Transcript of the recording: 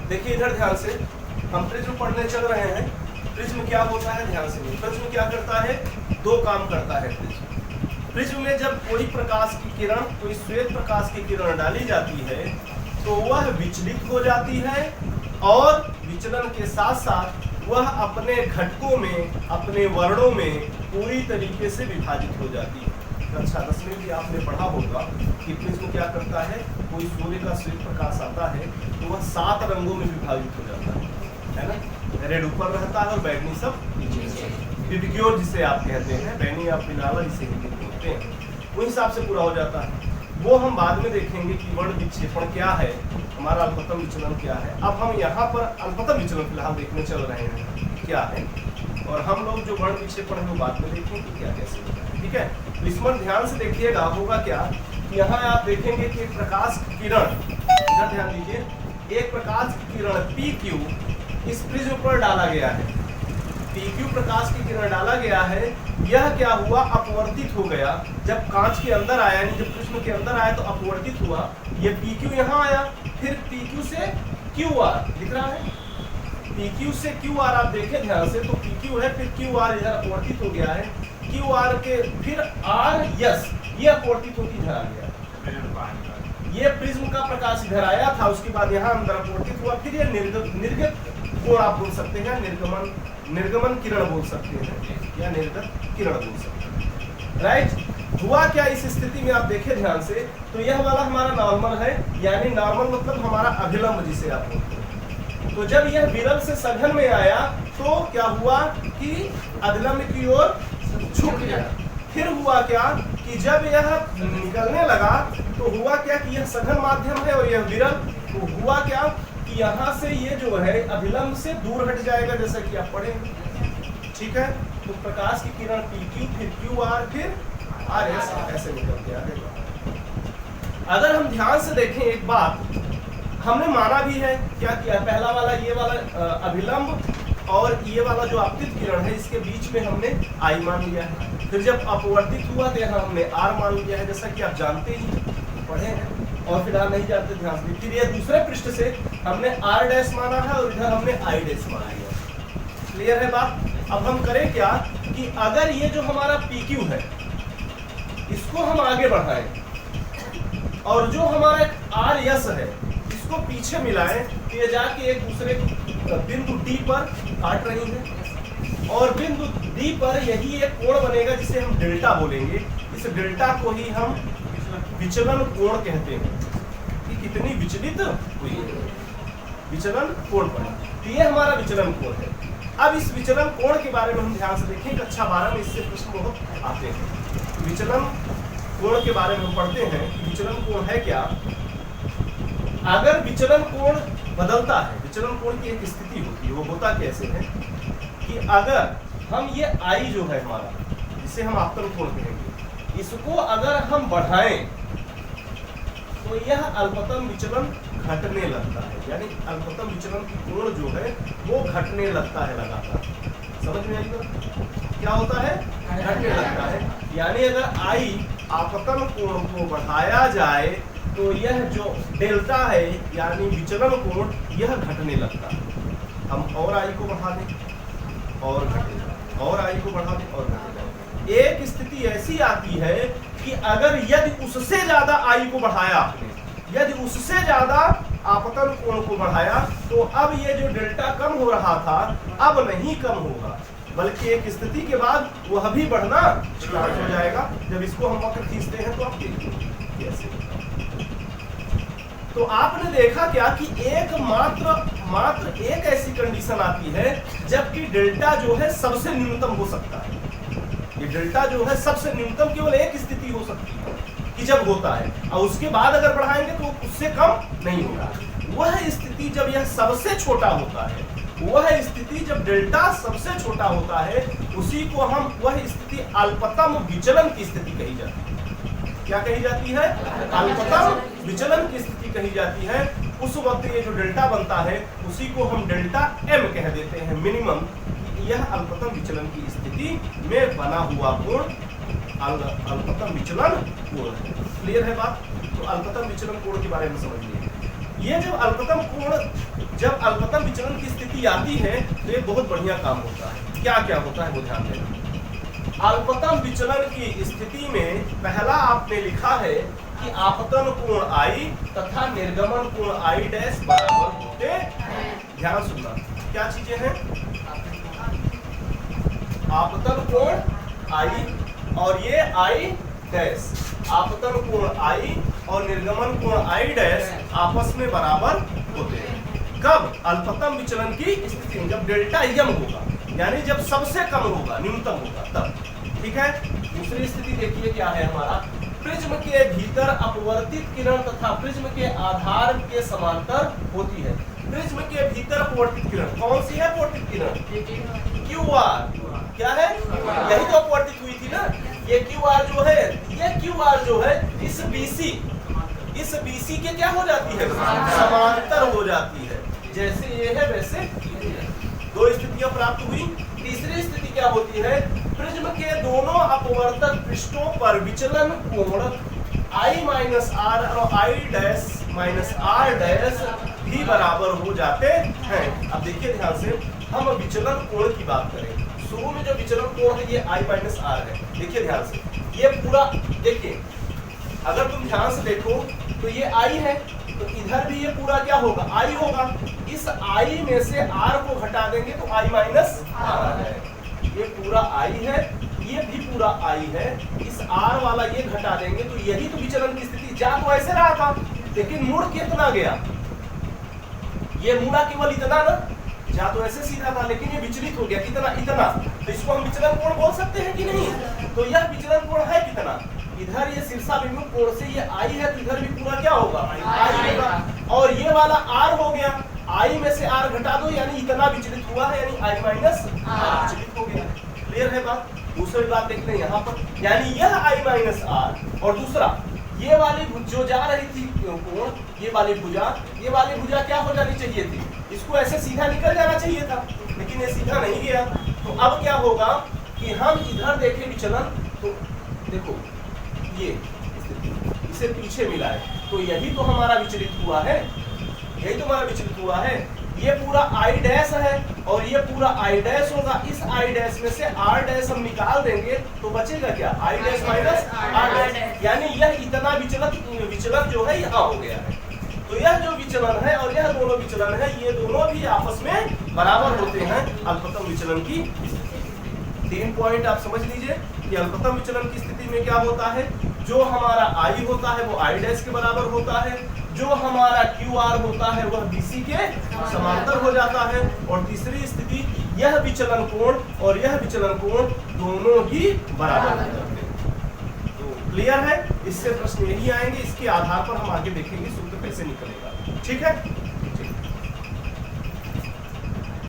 देखिए इधर ध्यान से, हम प्रिज्म पढ़ने चल रहे हैं। प्रिज्म क्या होता है, ध्यान से। प्रिज्म क्या करता है, दो काम करता है प्रिज्म। प्रिज्म में जब कोई प्रकाश की किरण, कोई श्वेत प्रकाश की किरण डाली जाती है तो वह विचलित हो जाती है और विचलन के साथ साथ वह अपने घटकों में, अपने वर्णों में पूरी तरीके से विभाजित हो जाती है। कक्षा 10 में भी आपने पढ़ा होगा कि प्रिज्म क्या करता है, कोई सूर्य का श्वेत प्रकाश आता है तो वह 7 रंगों में विभाजित हो जाता है ना। रेड ऊपर रहता है और बैगनी सब नीचे। विविक्योर जिसे आप कहते हैं, बैगनी या पिनाला जिसे हिंदी में बोलते हैं, उस हिसाब से पूरा हो जाता है। वो हम बाद में देखेंगे कि वर्ण विक्षेपण क्या है, हमारा अल्पतम विचलन क्या है। अब हम यहाँ पर अल्पतम विचलन फिलहाल देखने चल रहे हैं क्या है, और हम लोग जो वर्ण विक्षेपण है वो बाद में देखेंगे क्या कैसे होता है। ठीक है, तो इस पर ध्यान से देखिएगा। होगा क्या कि यहाँ आप देखेंगे कि एक प्रकाश की किरण, इधर ध्यान दीजिए, एक प्रकाश की किरण PQ इस प्रिज्म पर डाला गया है। PQ प्रकाश की किरण डाला गया है, यह क्या हुआ, अपवर्तित हो गया। जब कांच के अंदर आया, यानी जब प्रिज्म के अंदर आया तो अपवर्तित हुआ। ये PQ यहाँ आया, फिर PQ से QR दिख रहा है, PQ से QR आप देखें ध्यान से तो PQ है, फिर QR इधर अपवर्तित हो गया है, QR के फिर RS ये अपवर्तित होकर इधर आ गया। ये प्रिज्म का प्रकाश इधर आया था, उसके बाद यहाँ अंदर अपवर्तित हुआ, फिर ये निर्गत कोण आप बोल सकते हैं, निर्गमन किरण बोल सकते हैं या निर्गत किरण बोल सकते हैं। राइट, हुआ क्या इस स्थिति में आप देखें ध्यान से, तो यह वाला हमारा नॉर्मल है, यानी नॉर्मल मतलब हमारा अभिलंब जिसे आप बोलते हैं। तो जब यह विरल से सघन में आया तो क्या हुआ कि अभिलंब की ओर झुक गया। फिर हुआ क्या कि जब यह निकलने लगा तो हुआ क्या कि यह सघन माध्यम है और यह विरल, तो हुआ क्या कि यहाँ से ये जो है अभिलंब से दूर हट जाएगा, जैसा कि आप पढ़ेंगे। ठीक है, तो प्रकाश की किरण PQ फिर QR फिर RS ऐसे निकल के आगे। अगर हम ध्यान से देखें एक बात, हमने माना भी है क्या किया, पहला वाला ये वाला अभिलंब और ये वाला जो आपतित किरण है इसके बीच में हमने I मान लिया है। फिर जब अपवर्तित हुआ तो यहाँ हमने R मान लिया है, जैसा कि आप जानते ही पढ़े हैं, और फिलहाल नहीं जानते ध्यान से। फिर ये दूसरे पृष्ठ से हमने R' माना है और इधर हमने I' माना है। क्लियर है बात। अब हम करें क्या कि अगर ये जो हमारा PQ है इसको हम आगे बढ़ाएं और जो हमारा RS है इसको पीछे मिलाएं, तो ये जाके एक दूसरे बिंदु D पर काट रही है और बिंदु D पर यही एक कोण बनेगा जिसे हम डेल्टा बोलेंगे। इस डेल्टा को ही हम विचलन कोण कहते हैं कि कितनी विचलित हुई है, विचलन कोण पर। तो ये हमारा विचलन कोण है। अब इस विचलन कोण के बारे में हम ध्यान से देखें, कक्षा 12 में इससे प्रश्न बहुत आते हैं। विचलन कोण के बारे में हम पढ़ते हैं कि विचलन कोण है क्या। अगर विचलन कोण बदलता है, विचलन कोण की एक स्थिति होती है, वो होता कैसे है कि अगर हम ये I जो है हमारा, जिसे हम आपतन कोण कहेंगे, इसको अगर हम बढ़ाएं तो यह अल्पतम विचलन घटने लगता है, यानी अल्पतम विचलन की कोण जो है वो घटने लगता है लगातार। समझ में आई बात? क्या होता है, घटने लगता है। यानी अगर I आपतन कोण को बढ़ाया जाए तो यह जो डेल्टा है यानी विचलन कोण यह घटने लगता है। हम और I को बढ़ा दें और घटेगा, और I को बढ़ा दें और घटेगा। एक स्थिति ऐसी आती है कि अगर यदि उससे ज्यादा I को बढ़ाया आपने, यदि उससे ज्यादा आपतन कोण को बढ़ाया, तो अब ये जो डेल्टा कम हो रहा था अब नहीं कम होगा, बल्कि एक स्थिति के बाद वह भी बढ़ना स्टार्ट हो जाएगा। जब इसको हम वक्र खींचते हैं तो आप देखिए कैसे। तो आपने देखा क्या कि एक मात्र एक ऐसी कंडीशन आती है जबकि डेल्टा जो है सबसे न्यूनतम हो सकता है। ये डेल्टा जो है सबसे न्यूनतम केवल एक स्थिति हो सकती है कि जब होता है, और उसके बाद अगर बढ़ाएंगे तो उससे कम नहीं होगा। वह स्थिति जब यह सबसे छोटा होता है, वह स्थिति जब डेल्टा सबसे छोटा होता है, उसी को हम, वह स्थिति अल्पतम विचलन की स्थिति कही जाती है। क्या कही जाती है? अल्पतम विचलन की स्थिति कही जाती है। उस वक्त ये जो डेल्टा बनता है उसी को हम डेल्टा M कह देते हैं, मिनिमम। यह अल्पतम विचलन की स्थिति में बना हुआ कोण अल्पतम विचलन कोण है। क्लियर है बात? तो अल्पतम विचलन कोण के बारे में समझ लीजिए। ये जब अल्पतम कोण, जब अल्पतम विचलन की स्थिति आती है तो ये बहुत बढ़िया काम होता है। क्या क्या होता है वो ध्यान देना। अल्पतम विचलन की स्थिति में पहला आपने लिखा है कि आपतन कोण I तथा निर्गमन कोण I डैश बराबर होते हैं। ध्यान सुनना, क्या चीजें हैं? आपतन कोण I और ये I डैश, आपतन कोण I और निर्गमन कोण I डैश आपस में बराबर होते हैं। कब? अल्पतम विचलन की स्थिति में, जब डेल्टा यम होगा, यानी जब सबसे कम होगा, न्यूनतम होगा तब। ठीक है। दूसरी स्थिति देखिए क्या है हमारा, प्रिज्म के भीतर अपवर्तित किरण तथा प्रिज्म के आधार के समांतर होती है। प्रिज्म के भीतर अपवर्तित किरण कौन सी है? अपवर्तित किरण QR। क्या है? यही तो अपवर्तित हुई थी ना। ये QR जो है, ये QR जो है इस BC के क्या हो जाती है? समांतर हो जाती है। जैसे ये है वैसे दो स्थितियां प्राप्त हुई। तीसरी स्थिति क्या होती है? प्रिज्म के दोनों अपवर्तक पृष्ठों पर विचलन कोण I माइनस R और I dash minus R dash भी बराबर हो जाते हैं। अब देखिए ध्यान से, हम विचलन कोण की बात करें। शुरू में जो विचलन कोण है ये I माइनस R है। देखिए ध्यान से, ये पूरा देखिए, अगर तुम ध्यान से देखो तो ये I है, तो इधर भी ये पूरा क्या होगा? I होगा। इस I में से R को घटा देंगे तो I माइनस R है। ये पूरा I है, ये भी पूरा I है, इस R वाला ये घटा देंगे तो यही तो विचलन की स्थिति। जा तो ऐसे रहा था, लेकिन मुड़ कितना गया? ये मुड़ा केवल इतना ना, जा तो ऐसे सीधा था लेकिन ये विचलित हो गया कितना? इतना। तो इसको हम विचलन कोण बोल सकते हैं कि नहीं? तो यह विचलन कोण है कितना? इधर ये शीर्षाभिमुख कोण से ये I है, तो इधर भी पूरा क्या होगा? I होगा। और ये वाला R हो गया, I में से R घटा दो यानी इतना विचलित हुआ है, यानी I माइनस R विचलित हो गया। क्लियर है बात? दूसरी बात देख लें यहाँ पर, यानी यह I माइनस R और दूसरा ये वाली जो जा रही थी कोण, ये वाली भुजा क्या हो जानी चाहिए थी? इसको ऐसे सीधा निकल जाना चाहिए था, लेकिन ये सीधा नहीं गया। तो अब क्या होगा कि हम इधर देखें विचलन, तो देखो ये इसे पीछे मिला है, तो यही तो हमारा विचलित हुआ है, यही तो हमारा विचलित हुआ है। ये पूरा I डैश है और ये पूरा I डैश होगा। इस I डैश में से R डैश हम निकाल देंगे तो बचेगा क्या? I dash minus R dash, यानी यह इतना विचलन जो है यहाँ हो गया है। तो यह जो विचलन है और यह दोनों विचलन है, ये दोनों भी आपस में बराबर होते हैं अल्पतम विचलन की। 3 पॉइंट आप समझ लीजिए कि अल्पतम विचलन की स्थिति में क्या होता है? जो हमारा I होता है वो I डैश के बराबर होता है, जो हमारा QR होता है वह BC के समांतर हो जाता है, और तीसरी स्थिति यह विचलन कोण और यह विचलन कोण दोनों ही बराबर हो जाते हैं। तो क्लियर है? इससे प्रश्न यही आएंगे, इसके आधार पर हम आगे देखेंगे सूत्र कैसे निकलेगा। ठीक है?